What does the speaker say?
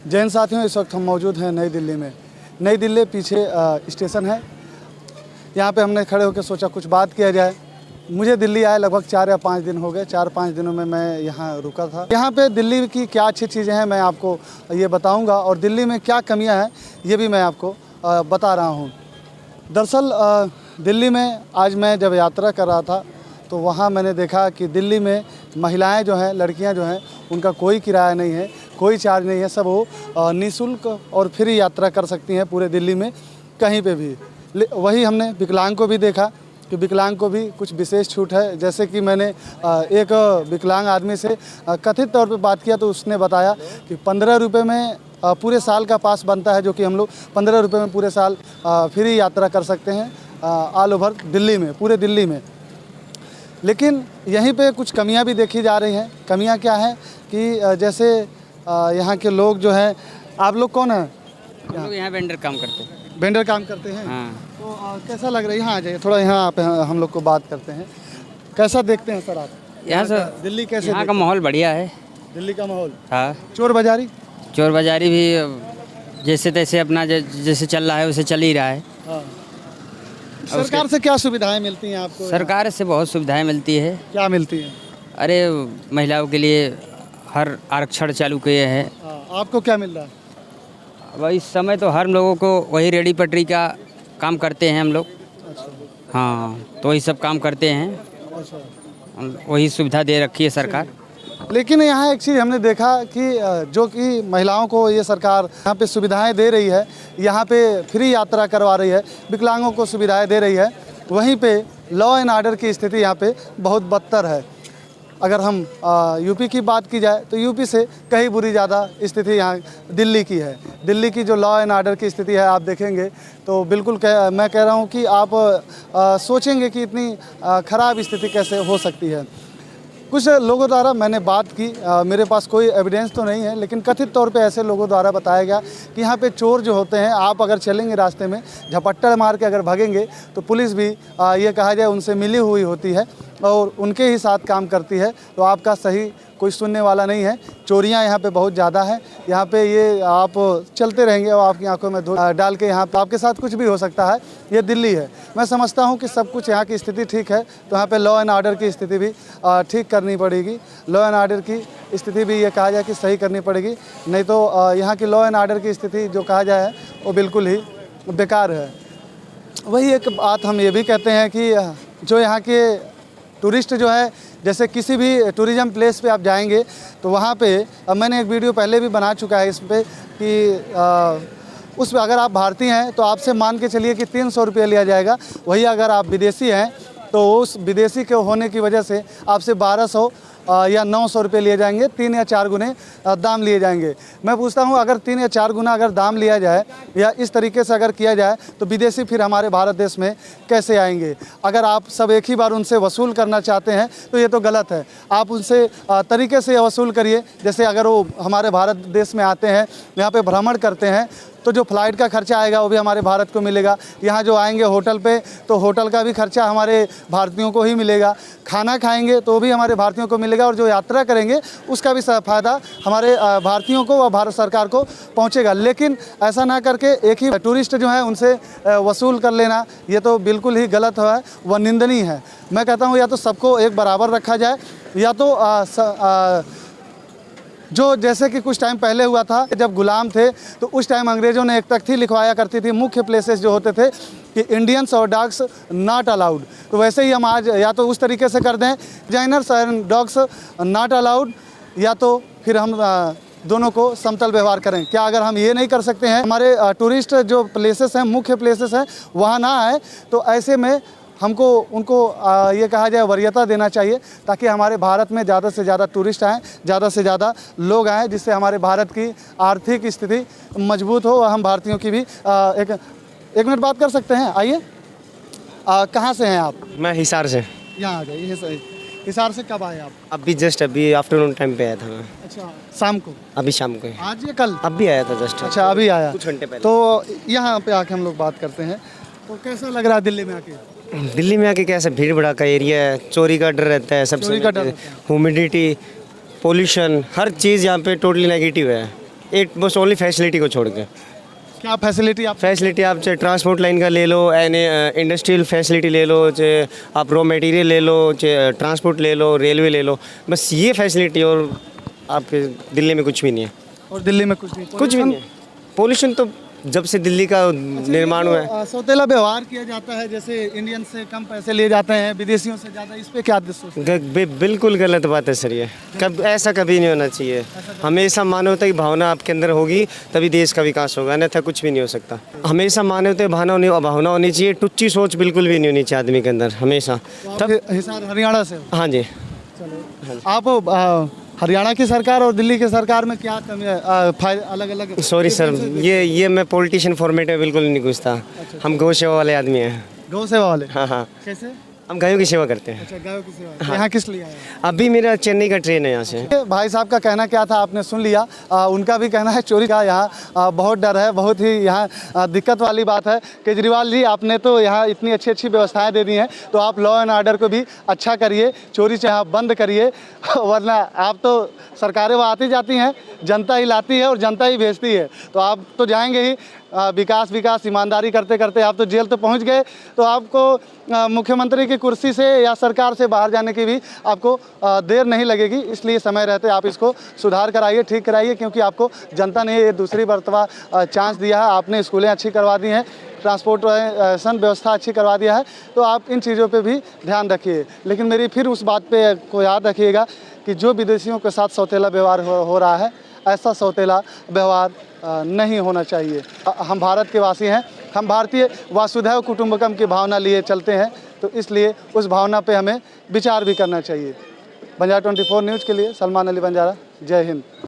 जैन साथियों, इस वक्त हम मौजूद हैं नई दिल्ली में। नई दिल्ली पीछे स्टेशन है। यहाँ पे हमने खड़े होकर सोचा कुछ बात किया जाए। मुझे दिल्ली आए लगभग 4 या 5 दिन हो गए। 4-5 दिनों में मैं यहाँ रुका था। यहाँ पे दिल्ली की क्या अच्छी चीज़ें हैं मैं आपको ये बताऊँगा, और दिल्ली में क्या कमियाँ हैं ये भी मैं आपको बता रहा हूँ। दरअसल दिल्ली में आज मैं जब यात्रा कर रहा था तो वहाँ मैंने देखा कि दिल्ली में महिलाएं जो हैं, लड़कियां जो हैं, उनका कोई किराया नहीं है, कोई चार्ज नहीं है। सब वो निःशुल्क और फ्री यात्रा कर सकती हैं पूरे दिल्ली में कहीं पे भी। वही हमने विकलांग को भी देखा कि विकलांग को भी कुछ विशेष छूट है। जैसे कि मैंने एक विकलांग आदमी से कथित तौर पे बात किया तो उसने बताया कि 15 रुपये में पूरे साल का पास बनता है, जो कि हम लोग 15 रुपये में पूरे साल फ्री यात्रा कर सकते हैं ऑल ओवर दिल्ली में, पूरे दिल्ली में। लेकिन यहीं पे कुछ कमियां भी देखी जा रही हैं। कमियां क्या है कि जैसे यहाँ के लोग जो हैं, आप लोग कौन हैं? हम लोग यहाँ वेंडर काम करते हैं। वेंडर काम करते हैं। हाँ। तो कैसा लग रहा है? यहाँ आ जाइए थोड़ा, यहाँ आप हम लोग को बात करते हैं। कैसा देखते हैं सर आप यहाँ से? दिल्ली कैसे? यहाँ का माहौल बढ़िया है। दिल्ली का माहौल? हाँ। चोर बाजारी भी जैसे तैसे अपना जैसे चल रहा है वैसे चल ही रहा है। हाँ। सरकार से क्या सुविधाएं मिलती हैं आपको? सरकार से बहुत सुविधाएं मिलती है। क्या मिलती हैं? अरे महिलाओं के लिए हर आरक्षण चालू किए हैं। आपको क्या मिल रहा है? अब इस समय तो हर लोगों को वही रेडी पटरी का काम करते हैं हम लोग। अच्छा। हाँ, तो वही सब काम करते हैं। अच्छा। वही सुविधा दे रखी है सरकार। लेकिन यहाँ एक चीज़ हमने देखा कि जो कि महिलाओं को ये सरकार यहाँ पे सुविधाएं दे रही है, यहाँ पे फ्री यात्रा करवा रही है, विकलांगों को सुविधाएं दे रही है, वहीं पे लॉ एंड ऑर्डर की स्थिति यहाँ पे बहुत बदतर है। अगर हम यूपी की बात की जाए तो यूपी से कहीं बुरी ज़्यादा स्थिति यहाँ दिल्ली की है। दिल्ली की जो लॉ एंड ऑर्डर की स्थिति है आप देखेंगे तो बिल्कुल मैं कह रहा हूँ कि आप सोचेंगे कि इतनी ख़राब स्थिति कैसे हो सकती है। कुछ लोगों द्वारा मैंने बात की, मेरे पास कोई एविडेंस तो नहीं है, लेकिन कथित तौर पे ऐसे लोगों द्वारा बताया गया कि यहाँ पे चोर जो होते हैं, आप अगर चलेंगे रास्ते में झपट्टा मार के अगर भागेंगे तो पुलिस भी ये कहा जाए उनसे मिली हुई होती है और उनके ही साथ काम करती है। तो आपका सही कोई सुनने वाला नहीं है। चोरियां यहाँ पे बहुत ज़्यादा है। यहाँ पे ये आप चलते रहेंगे और आपकी आंखों में धूल डाल के यहाँ पे आपके साथ कुछ भी हो सकता है। ये दिल्ली है। मैं समझता हूँ कि सब कुछ यहाँ की स्थिति ठीक है, तो यहाँ पे लॉ एंड ऑर्डर की स्थिति भी ठीक करनी पड़ेगी। लॉ एंड ऑर्डर की स्थिति भी ये कहा जाए कि सही करनी पड़ेगी, नहीं तो यहाँ की लॉ एंड ऑर्डर की स्थिति जो कहा जाए वो बिल्कुल ही बेकार है। वही एक बात हम ये भी कहते हैं कि जो यहाँ के टूरिस्ट जो है, जैसे किसी भी टूरिज़म प्लेस पे आप जाएंगे तो वहाँ पे, अब मैंने एक वीडियो पहले भी बना चुका है इस पे कि उस अगर आप भारतीय हैं तो आपसे मान के चलिए कि 300 रुपये लिया जाएगा। वही अगर आप विदेशी हैं तो उस विदेशी के होने की वजह से आपसे 1200 या 900 रुपये लिए जाएंगे। 3 या 4 गुने दाम लिए जाएंगे। मैं पूछता हूं, अगर 3 या 4 गुना अगर दाम लिया जाए या इस तरीके से अगर किया जाए तो विदेशी फिर हमारे भारत देश में कैसे आएंगे? अगर आप सब एक ही बार उनसे वसूल करना चाहते हैं तो ये तो गलत है। आप उनसे तरीके से वसूल करिए, जैसे अगर वो हमारे भारत देश में आते हैं, यहाँ पे भ्रमण करते हैं, तो जो फ़्लाइट का खर्चा आएगा वो भी हमारे भारत को मिलेगा। यहाँ जो आएंगे होटल पे तो होटल का भी खर्चा हमारे भारतीयों को ही मिलेगा। खाना खाएंगे तो भी हमारे भारतीयों को मिलेगा, और जो यात्रा करेंगे उसका भी फ़ायदा हमारे भारतीयों को व भारत सरकार को पहुँचेगा। लेकिन ऐसा ना करके एक ही टूरिस्ट जो है उनसे वसूल कर लेना, ये तो बिल्कुल ही गलत है, वह निंदनीय है। मैं कहता हूँ या तो सबको एक बराबर रखा जाए, या तो जो जैसे कि कुछ टाइम पहले हुआ था जब गुलाम थे तो उस टाइम अंग्रेज़ों ने एक तख्ती लिखवाया करती थी, मुख्य प्लेसेस जो होते थे कि इंडियंस और डॉग्स नॉट अलाउड। तो वैसे ही हम आज या तो उस तरीके से कर दें, designers and dogs not allowed, या तो फिर हम दोनों को समतल व्यवहार करें। क्या अगर हम ये नहीं कर सकते हैं, हमारे टूरिस्ट जो प्लेसेस हैं, मुख्य प्लेसेस हैं, वहाँ ना आए, तो ऐसे में हमको उनको ये कहा जाए वरीयता देना चाहिए, ताकि हमारे भारत में ज़्यादा से ज़्यादा टूरिस्ट आएँ, ज़्यादा से ज़्यादा लोग आएँ, जिससे हमारे भारत की आर्थिक स्थिति मजबूत हो। हम भारतीयों की भी एक मिनट बात कर सकते हैं? आइए। कहाँ से हैं आप? मैं हिसार से। यहाँ आ जाइए। हिसार से कब आए आप? अभी आफ्टरनून टाइम पे आया था मैं। अच्छा, शाम को? अभी शाम को। आज या कल? अभी आया था जस्ट। अच्छा, अभी आया, कुछ घंटे पहले। तो यहाँ पे आके हम लोग बात करते हैं। तो कैसा लग रहा है दिल्ली में आके? दिल्ली में आके कैसे भीड़ भड़का एरिया है, चोरी का डर रहता है, सबसे ह्यूमिडिटी, पोल्यूशन, हर चीज़ यहाँ पे टोटली नेगेटिव है। एक बस ओनली फैसिलिटी को छोड़ के। क्या फैसिलिटी आप फैसिलिटी आप चाहे ट्रांसपोर्ट लाइन का ले लो, यानी इंडस्ट्रियल फैसिलिटी ले लो, चाहे आप रॉ मटेरियल ले लो, चाहे ट्रांसपोर्ट ले लो, रेलवे ले लो, बस ये फैसिलिटी। और आपके दिल्ली में कुछ भी नहीं है, और दिल्ली में कुछ नहीं, कुछ भी नहीं है। पोल्यूशन तो जब से दिल्ली का निर्माण हुआ है। सौतेला व्यवहार किया जाता है, जैसे इंडियन से कम पैसे लिए जाते हैं, विदेशियों से ज़्यादा, इस पे क्या सोचते हैं? बिल्कुल गलत बात है सर, ये ऐसा कभी नहीं होना चाहिए। हमेशा मानवता की भावना आपके अंदर होगी तभी देश का विकास होगा, अन्यथा कुछ भी नहीं हो सकता। हमेशा मानवता की भावना होनी चाहिए, टुच्ची सोच बिल्कुल भी नहीं होनी चाहिए आदमी के अंदर हमेशा। तब हिसार हरियाणा से हो? हाँ जी। आप हरियाणा की सरकार और दिल्ली की सरकार में क्या कमी है? अलग अलग सॉरी सर, ये मैं पॉलिटिशियन फॉर्मेट में बिल्कुल नहीं घुसता। हम गौ सेवा वाले आदमी हैं। गौ सेवा वाले? हाँ हाँ, कैसे? हम गायों की सेवा करते हैं। अच्छा, गायों की सेवा। यहाँ किस लिए आए हैं? अभी मेरा चेन्नई का ट्रेन है यहाँ से। भाई साहब का कहना क्या था आपने सुन लिया। उनका भी कहना है चोरी का यहाँ बहुत डर है, बहुत ही यहाँ दिक्कत वाली बात है। केजरीवाल जी, आपने तो यहाँ इतनी अच्छी अच्छी व्यवस्थाएं दे दी हैं, तो आप लॉ एंड ऑर्डर को भी अच्छा करिए, चोरी चाहे बंद करिए, वरना आप तो सरकारें वो आती जाती हैं, जनता ही लाती है और जनता ही भेजती है, तो आप तो जाएंगे ही। विकास ईमानदारी करते करते आप तो जेल तो पहुंच गए, तो आपको मुख्यमंत्री की कुर्सी से या सरकार से बाहर जाने की भी आपको देर नहीं लगेगी। इसलिए समय रहते आप इसको सुधार कराइए, ठीक कराइए, क्योंकि आपको जनता ने ये दूसरी मर्तबा चांस दिया है। आपने स्कूलें अच्छी करवा दी हैं, ट्रांसपोर्टेशन व्यवस्था अच्छी करवा दिया है, तो आप इन चीज़ों पे भी ध्यान रखिए। लेकिन मेरी फिर उस बात पे को याद रखिएगा कि जो विदेशियों के साथ सौतेला व्यवहार हो रहा है, ऐसा सौतेला व्यवहार नहीं होना चाहिए। हम भारत के वासी हैं, हम भारतीय वासुधैव कुटुंबकम की भावना लिए चलते हैं, तो इसलिए उस भावना पे हमें विचार भी करना चाहिए। बंजारा 24 न्यूज़ के लिए सलमान अली बंजारा, जय हिंद।